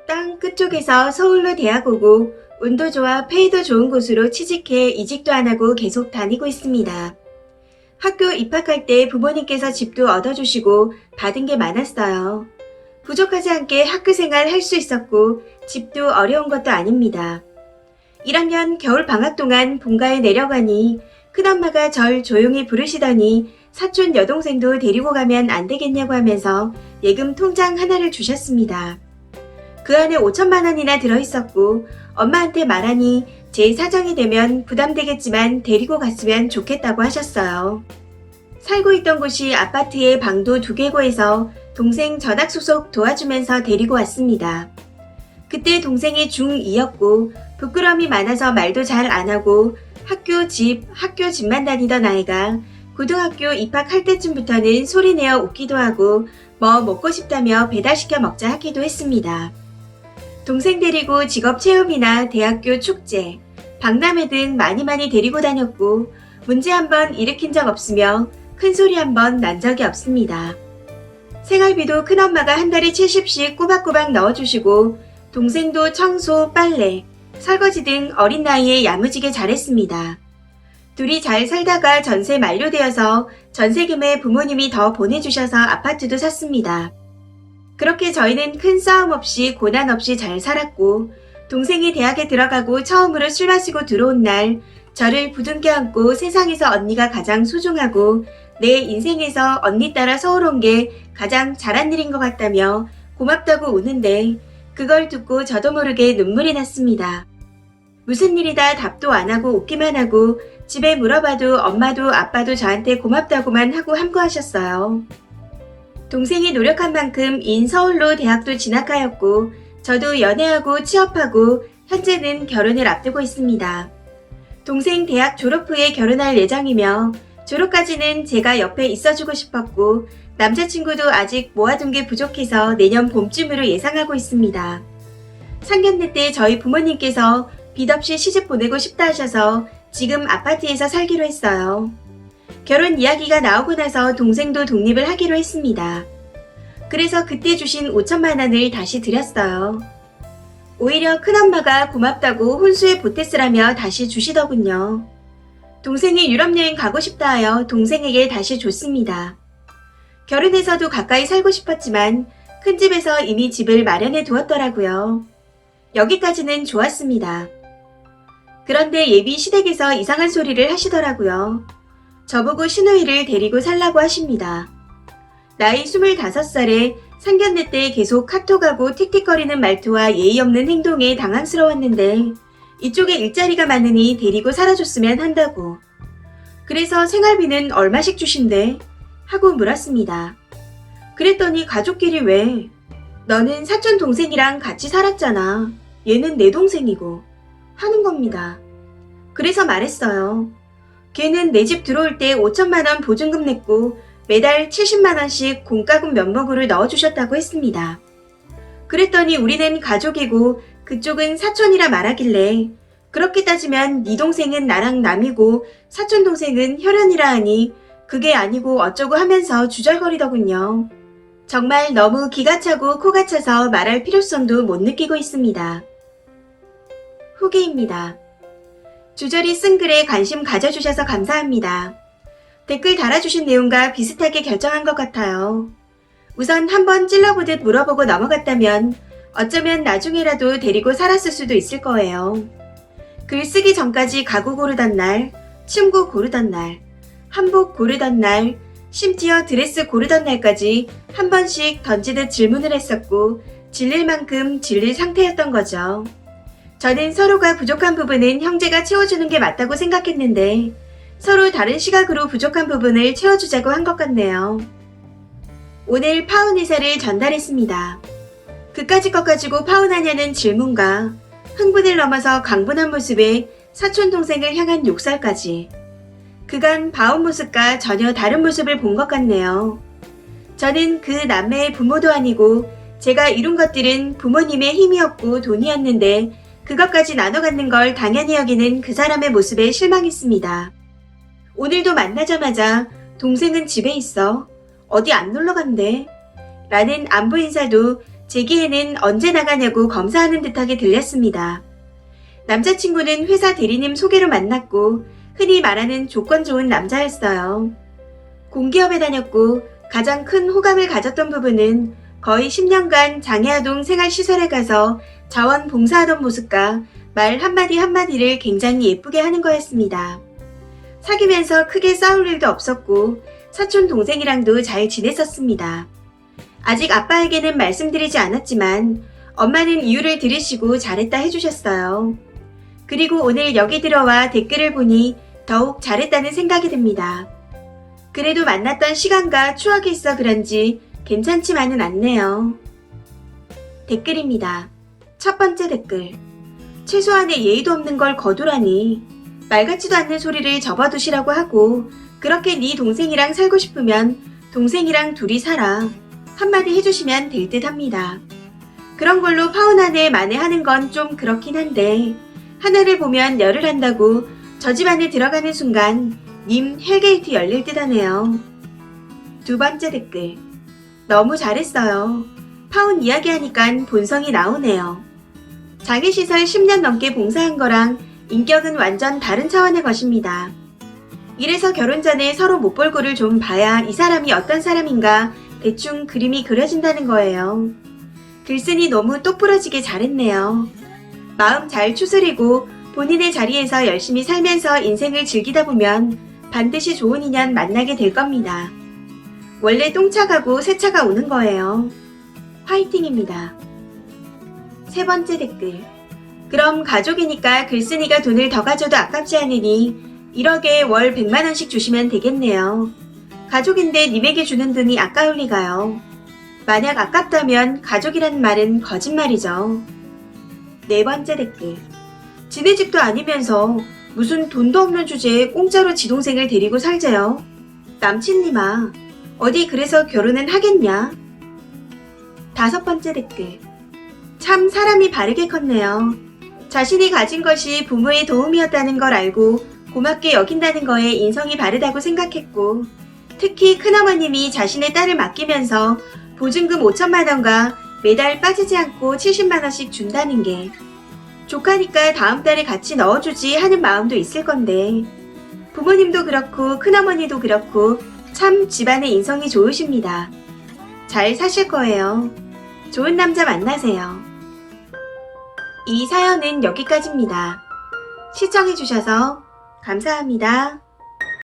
땅 끝쪽에서 서울로 대학 오고 운도 좋아 페이도 좋은 곳으로 취직해 이직도 안 하고 계속 다니고 있습니다. 학교 입학할 때 부모님께서 집도 얻어주시고 받은 게 많았어요. 부족하지 않게 학교 생활 할 수 있었고 집도 어려운 것도 아닙니다. 1학년 겨울 방학 동안 본가에 내려가니 큰엄마가 절 조용히 부르시더니 사촌 여동생도 데리고 가면 안 되겠냐고 하면서 예금 통장 하나를 주셨습니다. 그 안에 5천만 원이나 들어있었고 엄마한테 말하니 제 사정이 되면 부담되겠지만 데리고 갔으면 좋겠다고 하셨어요. 살고 있던 곳이 아파트에 방도 2개고 해서 동생 전학 수속 도와주면서 데리고 왔습니다. 그때 동생이 중2였고 부끄러움이 많아서 말도 잘 안 하고 학교 집만 다니던 아이가 고등학교 입학할 때쯤부터는 소리내어 웃기도 하고 뭐 먹고 싶다며 배달시켜 먹자 하기도 했습니다. 동생 데리고 직업 체험이나 대학교 축제, 박람회 등 많이 데리고 다녔고 문제 한번 일으킨 적 없으며 큰 소리 한번 난 적이 없습니다. 생활비도 큰엄마가 한 달에 70씩 꼬박꼬박 넣어주시고 동생도 청소, 빨래, 설거지 등 어린 나이에 야무지게 잘했습니다. 둘이 잘 살다가 전세 만료되어서 전세금에 부모님이 더 보내주셔서 아파트도 샀습니다. 그렇게 저희는 큰 싸움 없이 고난 없이 잘 살았고 동생이 대학에 들어가고 처음으로 술 마시고 들어온 날 저를 부둥켜 안고 세상에서 언니가 가장 소중하고 내 인생에서 언니 따라 서울 온 게 가장 잘한 일인 것 같다며 고맙다고 우는데 그걸 듣고 저도 모르게 눈물이 났습니다. 무슨 일이다 답도 안 하고 웃기만 하고 집에 물어봐도 엄마도 아빠도 저한테 고맙다고만 하고 함구하셨어요. 동생이 노력한 만큼 인 서울로 대학도 진학하였고 저도 연애하고 취업하고 현재는 결혼을 앞두고 있습니다. 동생 대학 졸업 후에 결혼할 예정이며 졸업까지는 제가 옆에 있어주고 싶었고 남자친구도 아직 모아둔 게 부족해서 내년 봄쯤으로 예상하고 있습니다. 상견례 때 저희 부모님께서 빚 없이 시집 보내고 싶다 하셔서 지금 아파트에서 살기로 했어요. 결혼 이야기가 나오고 나서 동생도 독립을 하기로 했습니다. 그래서 그때 주신 5천만 원을 다시 드렸어요. 오히려 큰엄마가 고맙다고 혼수에 보태쓰라며 다시 주시더군요. 동생이 유럽여행 가고 싶다 하여 동생에게 다시 줬습니다. 결혼해서도 가까이 살고 싶었지만 큰 집에서 이미 집을 마련해 두었더라고요. 여기까지는 좋았습니다. 그런데 예비 시댁에서 이상한 소리를 하시더라고요. 저보고 시누이를 데리고 살라고 하십니다. 나이 25살에 상견례 때 계속 카톡하고 틱틱거리는 말투와 예의 없는 행동에 당황스러웠는데 이쪽에 일자리가 많으니 데리고 살아줬으면 한다고. 그래서 생활비는 얼마씩 주신대? 하고 물었습니다. 그랬더니 가족끼리 왜? 너는 사촌 동생이랑 같이 살았잖아. 얘는 내 동생이고. 하는 겁니다. 그래서 말했어요. 걔는 내 집 들어올 때 5천만 원 보증금 냈고 매달 70만 원씩 공과금 면목으로 넣어주셨다고 했습니다. 그랬더니 우리는 가족이고 그쪽은 사촌이라 말하길래 그렇게 따지면 네 동생은 나랑 남이고 사촌 동생은 혈연이라 하니 그게 아니고 어쩌고 하면서 주절거리더군요. 정말 너무 기가 차고 코가 차서 말할 필요성도 못 느끼고 있습니다. 후기입니다. 주저리 쓴 글에 관심 가져주셔서 감사합니다. 댓글 달아주신 내용과 비슷하게 결정한 것 같아요. 우선 한번 찔러보듯 물어보고 넘어갔다면 어쩌면 나중에라도 데리고 살았을 수도 있을 거예요. 글 쓰기 전까지 가구 고르던 날, 침구 고르던 날, 한복 고르던 날, 심지어 드레스 고르던 날까지 한 번씩 던지듯 질문을 했었고 질릴 만큼 질릴 상태였던 거죠. 저는 서로가 부족한 부분은 형제가 채워주는 게 맞다고 생각했는데 서로 다른 시각으로 부족한 부분을 채워주자고 한 것 같네요. 오늘 파혼 의사를 전달했습니다. 그까짓 것 가지고 파혼하냐는 질문과 흥분을 넘어서 강분한 모습에 사촌 동생을 향한 욕설까지 그간 봐온 모습과 전혀 다른 모습을 본 것 같네요. 저는 그 남매의 부모도 아니고 제가 이룬 것들은 부모님의 힘이었고 돈이었는데 그것까지 나눠 갖는 걸 당연히 여기는 그 사람의 모습에 실망했습니다. 오늘도 만나자마자 동생은 집에 있어? 어디 안 놀러 간대? 라는 안부 인사도 제 귀에는 언제 나가냐고 검사하는 듯하게 들렸습니다. 남자친구는 회사 대리님 소개로 만났고 흔히 말하는 조건 좋은 남자였어요. 공기업에 다녔고 가장 큰 호감을 가졌던 부분은 거의 10년간 장애아동 생활시설에 가서 자원봉사하던 모습과 말 한마디 한마디를 굉장히 예쁘게 하는 거였습니다. 사귀면서 크게 싸울 일도 없었고 사촌 동생이랑도 잘 지냈었습니다. 아직 아빠에게는 말씀드리지 않았지만 엄마는 이유를 들으시고 잘했다 해주셨어요. 그리고 오늘 여기 들어와 댓글을 보니 더욱 잘했다는 생각이 듭니다. 그래도 만났던 시간과 추억이 있어 그런지 괜찮지만은 않네요. 댓글입니다. 첫 번째 댓글. 최소한의 예의도 없는 걸 거두라니. 말 같지도 않는 소리를 접어두시라고 하고 그렇게 네 동생이랑 살고 싶으면 동생이랑 둘이 살아. 한마디 해주시면 될 듯 합니다. 그런 걸로 파혼 안에 만회하는 건 좀 그렇긴 한데 하나를 보면 열을 한다고 저 집 안에 들어가는 순간 님 헬게이트 열릴 듯 하네요. 두 번째 댓글. 너무 잘했어요. 파혼 이야기하니깐 본성이 나오네요. 장애시설 10년 넘게 봉사한 거랑 인격은 완전 다른 차원의 것입니다. 이래서 결혼 전에 서로 못볼꼴을 좀 봐야 이 사람이 어떤 사람인가 대충 그림이 그려진다는 거예요. 글쓴이 너무 똑부러지게 잘했네요. 마음 잘 추스리고 본인의 자리에서 열심히 살면서 인생을 즐기다 보면 반드시 좋은 인연 만나게 될 겁니다. 원래 똥차가고 새차가 오는 거예요. 화이팅입니다. 세 번째 댓글. 그럼 가족이니까 글쓴이가 돈을 더 가져도 아깝지 않으니 1억에 월 100만원씩 주시면 되겠네요. 가족인데 님에게 주는 돈이 아까울 리가요. 만약 아깝다면 가족이란 말은 거짓말이죠. 네 번째 댓글. 지네 집도 아니면서 무슨 돈도 없는 주제에 공짜로 지동생을 데리고 살재요. 남친님아, 어디 그래서 결혼은 하겠냐? 다섯 번째 댓글. 참 사람이 바르게 컸네요. 자신이 가진 것이 부모의 도움이었다는 걸 알고 고맙게 여긴다는 거에 인성이 바르다고 생각했고 특히 큰어머님이 자신의 딸을 맡기면서 보증금 5천만원과 매달 빠지지 않고 70만원씩 준다는 게 조카니까 다음 달에 같이 넣어주지 하는 마음도 있을 건데 부모님도 그렇고 큰어머니도 그렇고 참 집안의 인성이 좋으십니다. 잘 사실 거예요. 좋은 남자 만나세요. 이 사연은 여기까지입니다. 시청해주셔서 감사합니다.